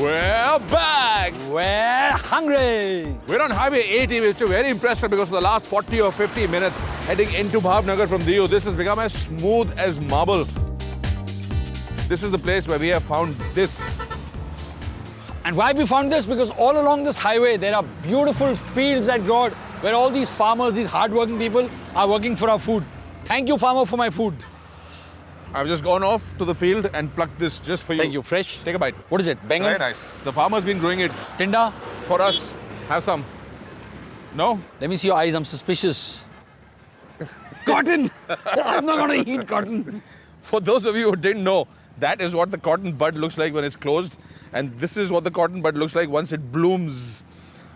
We're back! We're hungry! We're on Highway 80, which is very impressive because for the last 40 or 50 minutes heading into Bhavnagar from Diu, this has become as smooth as marble. This is the place where we have found this. And why we found this? Because all along this highway, there are beautiful fields that grow out where all these farmers, these hard-working people are working for our food. Thank you, farmer, for my food. I've just gone off to the field and plucked this just for you. Thank you. Fresh? Take a bite. What is it? Bengal? Very nice. The farmer's been growing it. Tinda? It's for us. Have some. No? Let me see your eyes. I'm suspicious. Cotton! I'm not going to eat cotton. For those of you who didn't know, that is what the cotton bud looks like when it's closed. And this is what the cotton bud looks like once it blooms.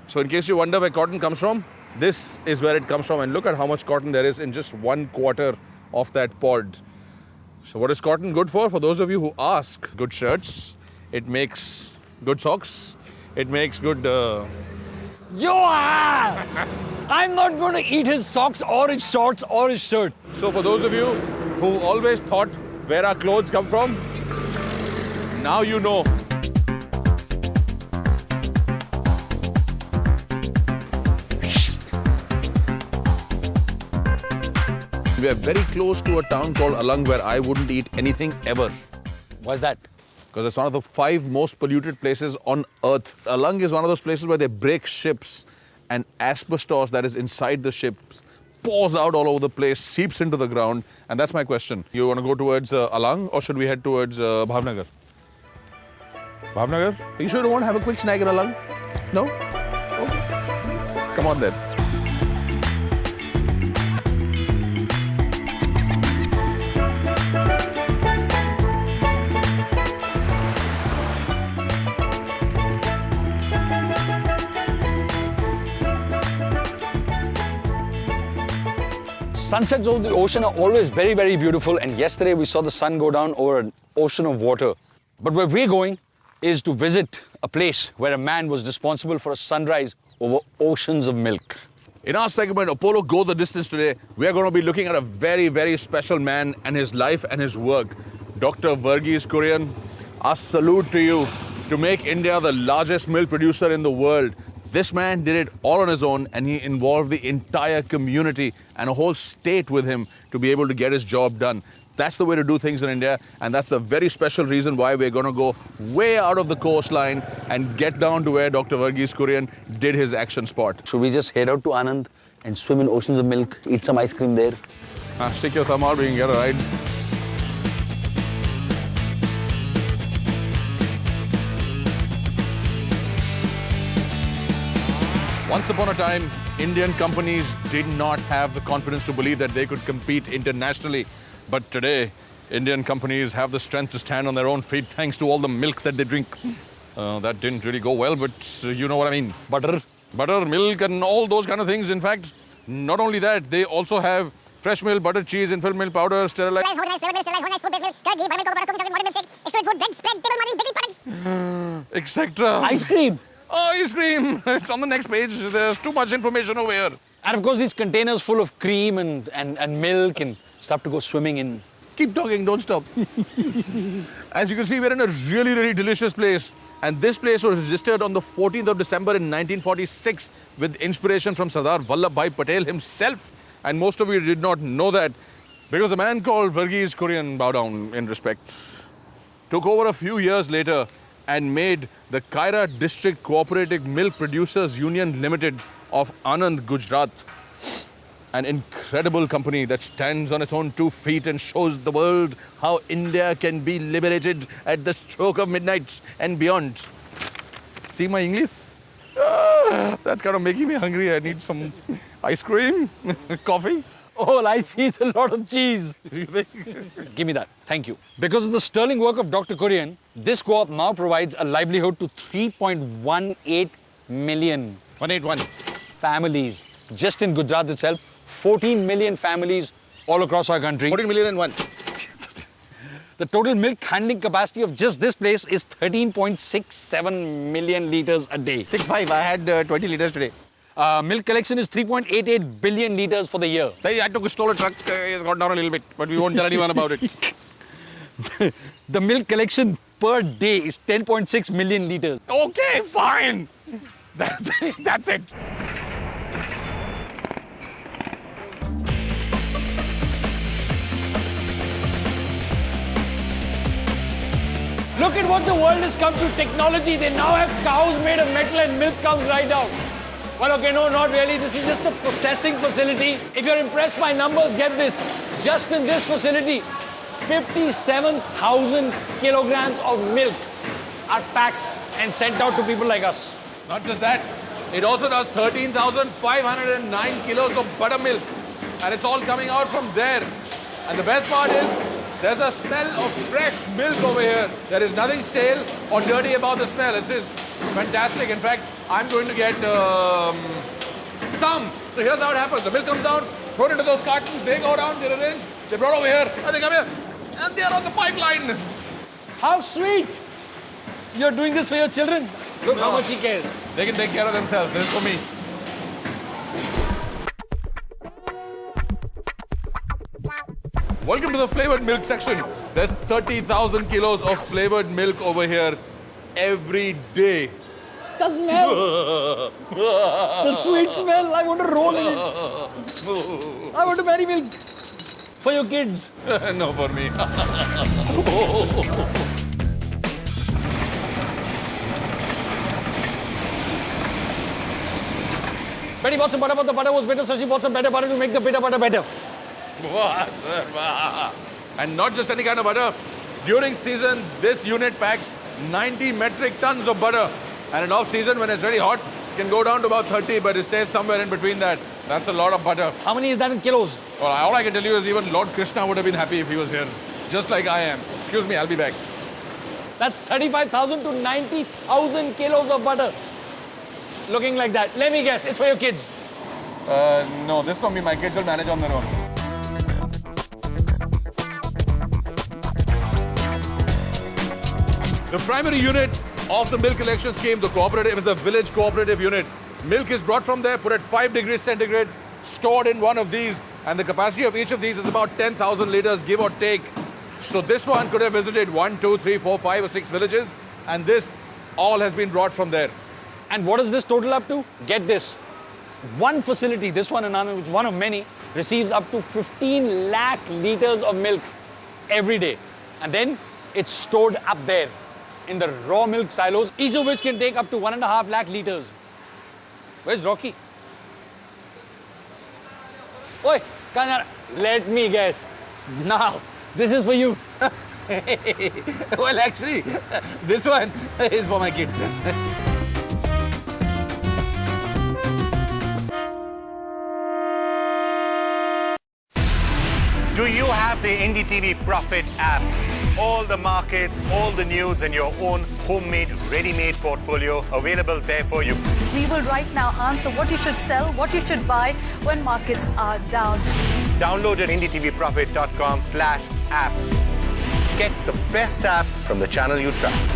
So in case you wonder where cotton comes from, this is where it comes from. And look at how much cotton there is in just 1/4 of that pod. So what is cotton good for? For those of you who ask, good shirts, it makes good socks, it makes good... I'm not going to eat his socks or his shorts or his shirt. So for those of you who always thought where our clothes come from, now you know. We are very close to a town called Anand where I wouldn't eat anything ever. Why's that? Because it's one of the 5 most polluted places on earth. Anand is one of those places where they break ships and asbestos that is inside the ships pours out all over the place, seeps into the ground. And that's my question. You want to go towards Anand or should we head towards Bhavnagar? Bhavnagar? Are you sure you don't want to have a quick snack in Anand? No? Okay. Come on then. Sunsets over the ocean are always very, very beautiful. And yesterday we saw the sun go down over an ocean of water. But where we're going is to visit a place where a man was responsible for a sunrise over oceans of milk. In our segment, Apollo Go the Distance today, we are going to be looking at a very, very special man and his life and his work. Dr. Verghese Kurian, a salute to you to make India the largest milk producer in the world. This man did it all on his own and he involved the entire community and a whole state with him to be able to get his job done. That's the way to do things in India, and that's the very special reason why we're going to go way out of the coastline and get down to where Dr. Verghese Kurian did his action spot. Should we just head out to Anand and swim in oceans of milk, eat some ice cream there? Stick your thumb out, we can get a ride. Once upon a time, Indian companies did not have the confidence to believe that they could compete internationally. But today, Indian companies have the strength to stand on their own feet thanks to all the milk that they drink. That didn't really go well, but you know what I mean. Butter, milk and all those kind of things. In fact, not only that, they also have fresh milk, butter, cheese, infant milk powder, sterilized... etc. Ice cream! Ice cream! It's on the next page. There's too much information over here. And of course, these containers full of cream and milk and stuff to go swimming in. Keep talking, don't stop. As you can see, we're in a really, really delicious place. And this place was registered on the 14th of December in 1946 with inspiration from Sardar Vallabhbhai Patel himself. And most of you did not know that because a man called Verghese Kurian, bow down in respect, took over a few years later and made the Kaira District Cooperative Milk Producers Union Limited of Anand, Gujarat. An incredible company that stands on its own 2 feet and shows the world how India can be liberated at the stroke of midnight and beyond. See my English? That's kind of making me hungry. I need some ice cream, coffee. All I see is a lot of cheese. You think? Give me that. Thank you. Because of the sterling work of Dr. Kurian, this co-op now provides a livelihood to 3.18 million 181 families. Just in Gujarat itself, 14 million families all across our country. 14 million and 1. The total milk handling capacity of just this place is 13.67 million litres a day. 6.5. I had 20 litres today. Milk collection is 3.88 billion litres for the year. Hey, I took a stolen truck. It's got down a little bit, but we won't tell anyone about it. The milk collection per day is 10.6 million liters. Okay, fine. That's it. Look at what the world has come to, technology. They now have cows made of metal and milk comes right out. Well, okay, no, not really. This is just a processing facility. If you're impressed by numbers, get this. Just in this facility, 57,000 kilograms of milk are packed and sent out to people like us. Not just that, it also does 13,509 kilos of buttermilk. And it's all coming out from there. And the best part is, there's a smell of fresh milk over here. There is nothing stale or dirty about the smell. This is fantastic. In fact, I'm going to get some. So here's how it happens. The milk comes out, thrown into those cartons, they go down, they're arranged, they're brought over here, and they come here, and they're on the pipeline. How sweet! You're doing this for your children. Look how much he cares. They can take care of themselves. This is for me. Welcome to the flavored milk section. There's 30,000 kilos of flavored milk over here every day. The smell! The sweet smell. I want to roll in it. I want to marry milk for your kids. No, for me. Betty bought some butter, but the butter was better, so she bought some better butter to make the bitter butter better. And not just any kind of butter. During season, this unit packs 90 metric tons of butter. And in off-season, when it's really hot, it can go down to about 30, but it stays somewhere in between that. That's a lot of butter. How many is that in kilos? Well, all I can tell you is even Lord Krishna would have been happy if he was here. Just like I am. Excuse me, I'll be back. That's 35,000 to 90,000 kilos of butter. Looking like that. Let me guess, it's for your kids. No, this for me. My kids will manage on their own. The primary unit of the milk collection scheme, the cooperative, is the village cooperative unit. Milk is brought from there, put at 5 degrees centigrade, stored in one of these, and the capacity of each of these is about 10,000 liters, give or take. So this one could have visited 1, 2, 3, 4, 5 or 6 villages, and this all has been brought from there. And what does this total up to? Get this. One facility, this one in Anand, which is one of many, receives up to 15 lakh liters of milk every day. And then it's stored up there in the raw milk silos, each of which can take up to 1.5 lakh liters. Where's Rocky? Oi, Kanyara, let me guess. Now, this is for you. Well, actually, this one is for my kids. Do you have the NDTV Profit app? All the markets, all the news and your own homemade, ready-made portfolio available there for you. We will right now answer what you should sell, what you should buy when markets are down. Download it at ndtvprofit.com/apps. Get the best app from the channel you trust.